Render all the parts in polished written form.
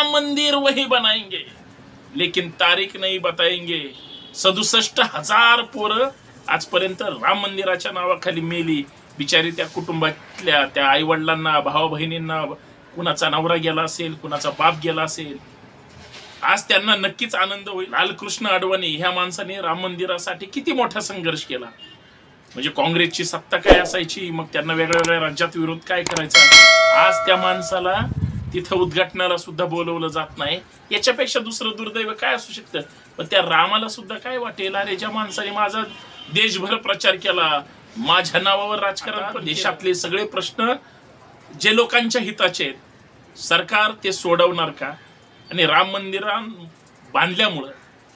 राम मंदिर वही बनाएंगे लेकिन तारीख नहीं बताएंगे। 67,000 पोरं आजपर्यंत राम मंदिराच्या नावाखाली मेली। बिचारी त्या कुटुंबातल्या त्या आई वडिलांना, भावा बहिणींना, कुणाचा नवरा गेला असेल, कुणाचा बाप गेला असेल, आज त्यांना नक्कीच आनंद होईल। लालकृष्ण अडवाणी ह्या माणसाने राम मंदिरासाठी किती मोठा संघर्ष केला। म्हणजे काँग्रेसची सत्ता काय असायची, मग त्यांना वेगवेगळ्या राज्यात विरोध काय करायचा। आज त्या माणसाला तिथं उद्घाटनाला सुद्धा बोलवलं जात नाही। याच्यापेक्षा दुसरं दुर्दैव काय असू शकतं। पण त्या रामाला सुद्धा काय वाटेल, अरे ज्या माणसाने माझा देशभर प्रचार केला, माझ्या नावावर राजकारण, देशातले सगळे प्रश्न जे लोकांच्या हिताचे आहेत सरकार ते सोडवणार का? आणि राम मंदिर बांधल्यामुळं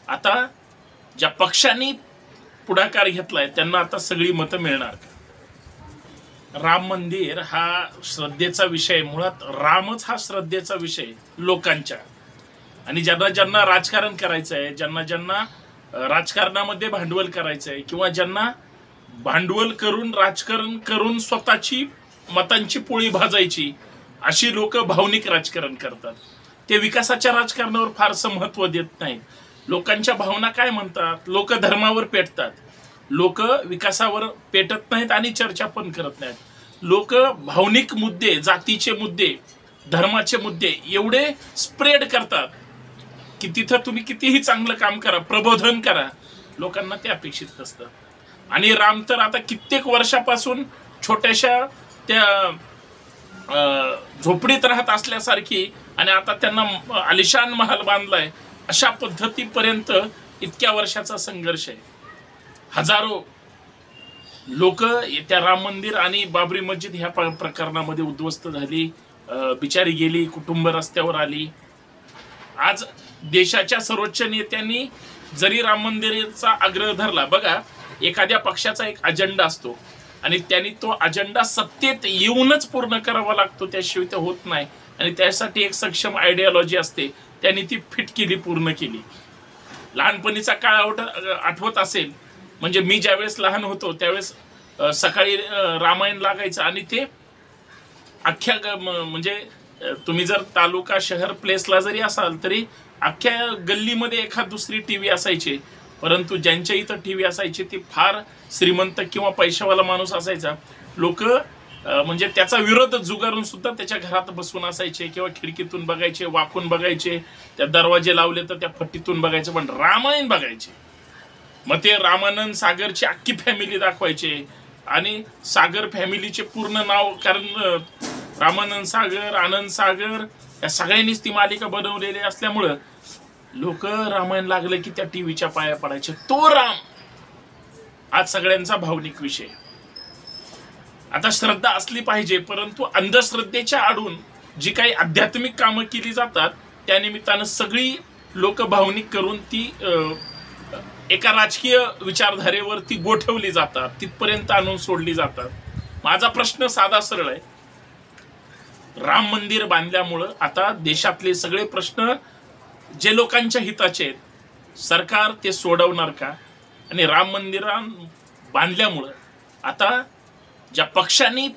आता ज्या पक्षांनी पुढाकार घेतलाय त्यांना आता सगळी मतं मिळणार का? राम मंदिर हा श्रद्धेचा विषय, मुळात रामच हा श्रद्धेचा विषय लोकांच्या। आणि ज्यांना ज्यांना राजकारण करायचं आहे, ज्यांना ज्यांना राजकारणामध्ये भांडवल करायचं आहे, किंवा ज्यांना भांडवल करून राजकारण करून स्वतःची मतांची पोळी भाजायची, अशी लोक भावनिक राजकारण करतात। ते विकासाच्या राजकारणावर फारसं महत्व देत नाहीत। लोकांच्या भावना काय म्हणतात, लोक धर्मावर पेटतात, लोक विकासावर पेटत नाहीत आणि चर्चा पण करत नाहीत। लोक भावनिक मुद्दे, जातीचे मुद्दे, धर्माचे मुद्दे एवढे स्प्रेड करतात की तिथं तुम्ही कितीही चांगलं काम करा, प्रबोधन करा, लोकांना ते अपेक्षित असतं। आणि राम तर आता कित्येक वर्षापासून छोट्याशा त्या झोपडीत राहत असल्यासारखी, आणि आता त्यांना आलिशान महाल बांधलाय अशा पद्धतीपर्यंत इतक्या वर्षाचा संघर्ष आहे। हजारो लोक त्या राम मंदिर आणि बाबरी मस्जिद ह्या प्रकरणामध्ये उद्ध्वस्त झाली, बिचारी गेली, कुटुंब रस्त्यावर आली। आज देशाच्या सर्वोच्च नेत्यांनी जरी राम मंदिराचा आग्रह धरला, बघा एखाद्या पक्षाचा एक अजेंडा असतो आणि त्यांनी तो अजेंडा सत्तेत येऊनच पूर्ण करावा लागतो, त्याशिवाय ते होत नाही। आणि त्यासाठी एक सक्षम आयडियोलॉजी असते, त्यांनी ती फिट केली, पूर्ण केली। लहानपणीचा काळ आठवत असेल, म्हणजे मी ज्यावेळेस लहान होतो त्यावेळेस सकाळी रामायण लागायचं आणि ते अख्ख्या म्हणजे तुम्ही जर तालुका शहर प्लेसला जरी असाल तरी अख्ख्या गल्लीमध्ये एखाद दुसरी टीव्ही असायची। परंतु ज्यांच्या इथं टीव्ही असायची ती फार श्रीमंत किंवा पैशावाला माणूस असायचा। लोक म्हणजे त्याचा विरोध जुगारून सुद्धा त्याच्या घरात बसून असायचे, किंवा खिडकीतून बघायचे, वाकून बघायचे, त्या दरवाजे लावले तर त्या फट्टीतून बघायचे, पण रामायण बघायचे। मग ते रामानंद सागरची अख्खी फॅमिली दाखवायचे, आणि सागर फॅमिलीचे पूर्ण नाव, कारण रामानंद सागर, आनंद सागर या सगळ्यांनीच ती मालिका बनवलेली असल्यामुळं लोक रामायण लागलं की त्या टीव्हीच्या पाया पडायचे। तो राम आज सगळ्यांचा भावनिक विषय। आता श्रद्धा असली पाहिजे, परंतु अंधश्रद्धेच्या आडून जी काही आध्यात्मिक कामं केली जातात त्यानिमित्तानं सगळी लोक भावनिक करून ती एका राजकीय विचारधारेवरती गोठवली जातात, तिथपर्यंत आणून सोडली जातात। माझा प्रश्न साधा सरळ आहे, राम मंदिर बांधल्यामुळं आता देशातले सगळे प्रश्न जे लोकांच्या हिताचे आहेत सरकार ते सोडवणार का? आणि राम मंदिर बांधल्यामुळं आता ज्या पक्षांनी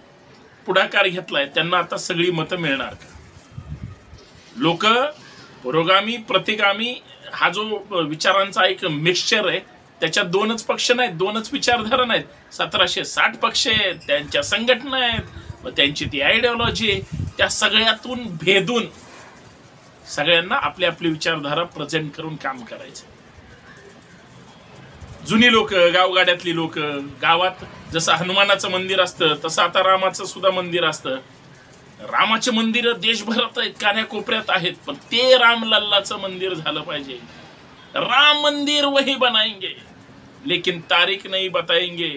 पुढाकार घेतलाय त्यांना आता सगळी मतं मिळणार का? लोक पुरोगामी, प्रतिगामी हा जो विचारांचा एक मिक्सचर आहे, त्याच्यात दोनच पक्ष नाहीत, दोनच विचारधारा नाहीत, 1760 पक्ष आहेत, त्यांच्या संघटना आहेत, व त्यांची ती आयडियोलॉजी आहे। त्या सगळ्यातून भेदून सगळ्यांना आपली आपली विचारधारा प्रेझेंट करून काम करायचं। जुनी लोक, गावगाड्यातली लोक, गावात जसं हनुमानाचं मंदिर असतं तसं आता रामाचं सुद्धा मंदिर असतं। रामाचे मंदिर देशभरात आहेत, कान्याकोपऱ्यात आहेत, पण ते रामलल्लाचं मंदिर झालं पाहिजे। राम मंदिर वही बनाएंगे लेकिन तारीख नहीं बताएंगे।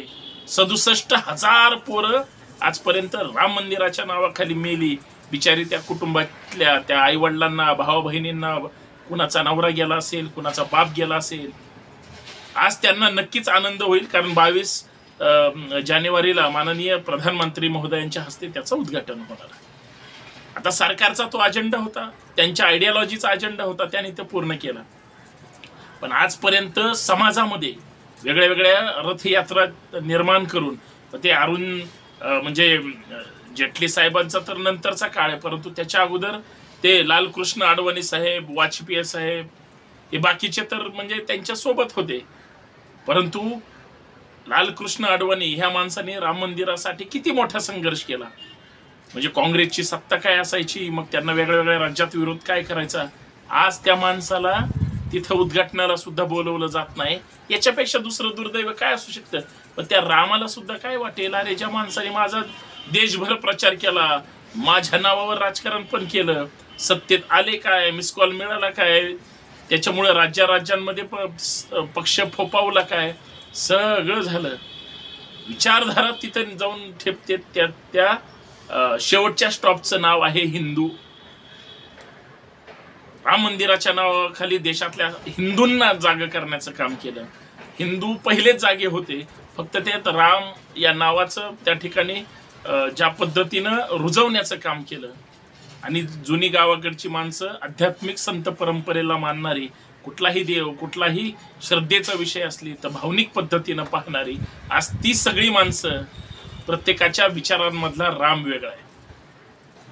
67,000 पोरं आजपर्यंत राम मंदिराच्या नावाखाली मेली। बिचारी त्या कुटुंबातल्या त्या आई वडिलांना, भावा बहिणींना, कुणाचा नवरा गेला असेल, कुणाचा बाप गेला असेल, आज त्यांना नक्कीच आनंद होईल, कारण 22 जानेवारीला माननीय प्रधानमंत्री महोदयांच्या हस्ते त्याचं उद्घाटन होणार आहे। आता सरकारचा तो अजेंडा होता, त्यांच्या आयडियोलॉजीचा अजेंडा होता, त्यांनी ते पूर्ण केला। पण आजपर्यंत समाजामध्ये वेगळ्या वेगळ्या रथयात्रा निर्माण करून, ते अरुण म्हणजे जेटली साहेबांचा तर नंतरचा काळ आहे, परंतु त्याच्या अगोदर ते लालकृष्ण अडवाणी साहेब, वाजपेयी साहेब हे बाकीचे तर म्हणजे त्यांच्या सोबत होते, परंतु लालकृष्ण अडवाणी ह्या माणसाने राम मंदिरासाठी किती मोठा संघर्ष केला. म्हणजे काँग्रेसची सत्ता काय असायची, मग त्यांना वेगळ्या वेगळ्या राज्यात विरोध काय करायचा. आज त्या माणसाला तिथं उद्घाटनाला सुद्धा बोलवलं जात नाही. याच्यापेक्षा दुसरं दुर्दैव काय असू शकतं. पण त्या रामाला सुद्धा काय वाटेल, अरे ज्या माणसाने माझा देशभर प्रचार केला, माझ्या नावावर राजकारण पण केलं, सत्तेत आले काय, मिस कॉल मिळाला काय, त्याच्यामुळे राज्यांमध्ये पक्ष फोपावला काय, सगळं झालं. विचारधारा तिथं जाऊन ठेपते. त्या शेवटच्या स्टॉपचं नाव आहे हिंदू. राम मंदिराच्या नावाखाली देशातल्या हिंदूंना जाग करण्याचं काम केलं. हिंदू पहिलेच जागे होते, फक्त त्यात राम या नावाचं त्या ठिकाणी ज्या पद्धतीनं रुजवण्याचं काम केलं. आणि जुनी गावाकडची माणसं आध्यात्मिक संत परंपरेला मानणारी, कुठलाही देव कुठलाही श्रद्धेचा विषय असली तर भावनिक पद्धतीनं पाहणारी, आज ती सगळी माणसं, प्रत्येकाच्या विचारांमधला राम वेगळा आहे,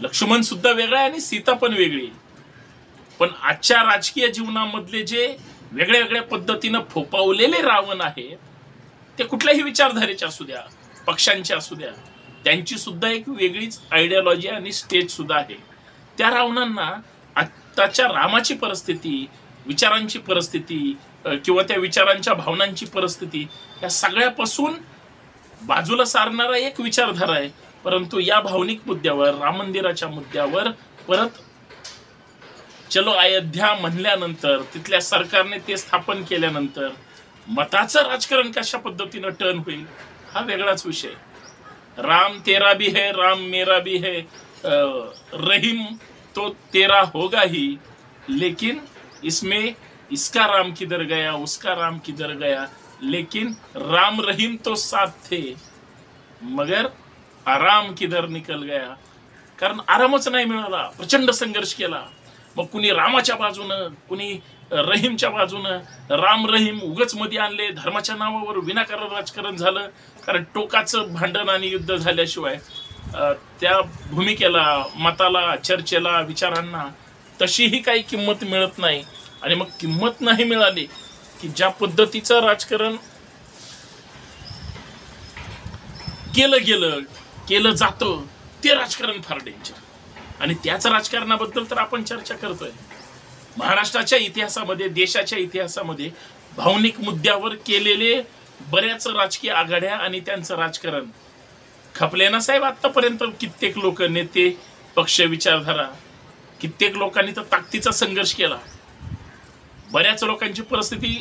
लक्ष्मण सुद्धा वेगळा आहे आणि सीता पण वेगळी आहे. पण आजच्या राजकीय जीवनामधले जे वेगळ्या वेगळ्या पद्धतीनं फोपावलेले रावण आहेत, ते कुठल्याही विचारधारेचे असू द्या, पक्षांचे असू द्या, त्यांची सुद्धा एक वेगळीच आयडियोलॉजी आणि स्टेज सुद्धा आहे. त्या रावणांना आत्ताच्या रामाची परिस्थिती, विचारांची परिस्थिती किंवा त्या विचारांच्या भावनांची परिस्थिती या सगळ्यापासून बाजूला सारणारा एक विचारधारा आहे. परंतु या भावनिक मुद्द्यावर, राम मंदिराच्या मुद्द्यावर परत चलो अयोध्या म्हणल्यानंतर, तिथल्या सरकारने ते स्थापन केल्यानंतर मताचं राजकारण कशा पद्धतीनं टर्न होईल हा वेगळाच विषय. राम तेरा भी है, राम मेरा भी है, रहीम तो तेरा होगा ही, लेकिन इसमें इसका राम किधर गया, उसका राम किधर गया, लेकिन राम रहीम तो साथ थे, मगर आराम किधर निकल गया. कारण आरामच नाही मिळाला, प्रचंड संघर्ष केला. मग कुणी रामाच्या बाजूनं, कुणी रहीमच्या बाजूनं. राम रहीम उगच मध्ये आणले, धर्माच्या नावावर विनाकारण राजकारण झालं. कारण टोकाचं भांडण आणि युद्ध झाल्याशिवाय त्या भूमिकेला, मताला, चर्चेला, विचारांना तशीही काही किंमत मिळत नाही. आणि मग किंमत नाही मिळाली की ज्या पद्धतीचं राजकारण केलं जातं, ते राजकारण फार डेंजर. आणि त्याच राजकारणाबद्दल तर आपण चर्चा करतोय. महाराष्ट्राच्या इतिहासामध्ये, देशाच्या इतिहासामध्ये भावनिक मुद्द्यावर केलेले बऱ्याच राजकीय आघाड्या आणि त्यांचं राजकारण खपले ना साहेब. आतापर्यंत कित्येक लोक, नेते, पक्ष, विचारधारा, कित्येक लोकांनी तर ताकदीचा संघर्ष केला. बऱ्याच लोकांची परिस्थिती,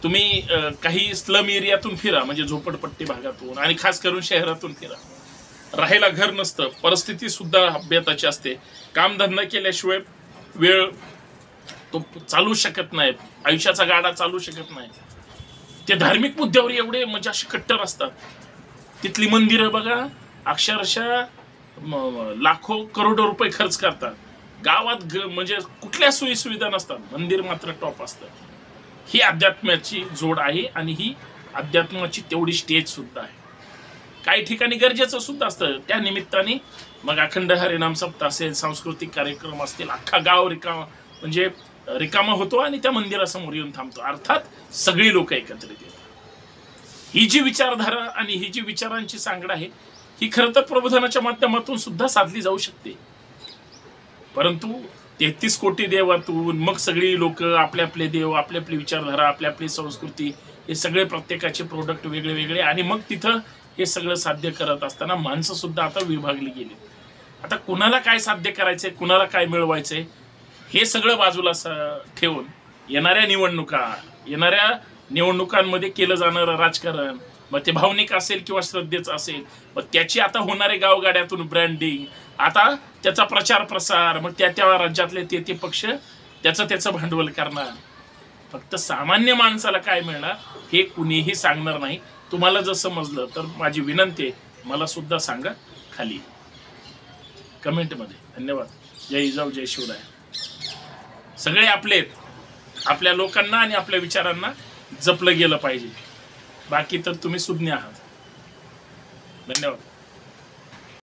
तुम्ही काही स्लम एरियातून फिरा, म्हणजे झोपडपट्टी भागातून आणि खास करून शहरातून फिरा, राहायला घर नसतं, परिस्थिती सुद्धा बेताची असते. कामधंदा केल्याशिवाय वेळ तो चालू शकत नाही, आयुष्याचा गाडा चालू शकत नाही. ते धार्मिक मुद्द्यावर एवढे म्हणजे असे कट्टर असतात. तिथली मंदिरं बघा, अक्षरशः लाखो करोडो रुपये खर्च करतात. गावात म्हणजे कुठल्या सोयी सुविधा नसतात, मंदिर मात्र टॉप असतं. ही अध्यात्माची जोड आहे आणि ही अध्यात्माची तेवढी स्टेज सुद्धा आहे. काही ठिकाणी गरजेचं सुद्धा असतं. त्या निमित्ताने मग अखंड हरिनाम सप्ताह असेल, सांस्कृतिक कार्यक्रम असतील, अख्खा गाव रिकामा होतो आणि त्या मंदिरासमोर येऊन थांबतो. अर्थात सगळी लोक एकत्रित येतात. ही जी विचारधारा आणि ही जी विचारांची सांगड आहे, ही खरं तर प्रबोधनाच्या माध्यमातून सुद्धा साधली जाऊ शकते. परंतु 33 कोटी देवातून मग सगळी लोक, आपले आपले देव, आपली आपली विचारधारा, आपली आपली संस्कृती, हे सगळे प्रत्येकाचे प्रोडक्ट वेगळे वेगळे, आणि मग तिथं हे सगळं साध्य करत असताना माणसं सुद्धा आता विभागली गेली. आता कुणाला काय साध्य करायचंय, कुणाला काय मिळवायचंय, हे सगळं बाजूला ठेवून येणाऱ्या निवडणुकांमध्ये केलं जाणारं राजकारण, मग ते भावनिक असेल किंवा श्रद्धेचं असेल, मग त्याची आता होणारे गावगाड्यातून ब्रँडिंग, आता त्याचा प्रचार प्रसार, मग त्या राज्यातले ते पक्ष त्याचं भांडवल करणार. फक्त सामान्य माणसाला काय मिळणार हे कुणीही सांगणार नाही. तुम्हाला जर समजलं तर माझी विनंती आहे, मला सुद्धा सांगा खाली कमेंटमध्ये. धन्यवाद. जय जिजाऊ, जय शिवराय. सगळे आपले, आपल्या लोकांना आणि आपल्या विचारांना जपलं गेलं पाहिजे. बाकी तर तुम्ही सुज्ञ आहात. धन्यवाद.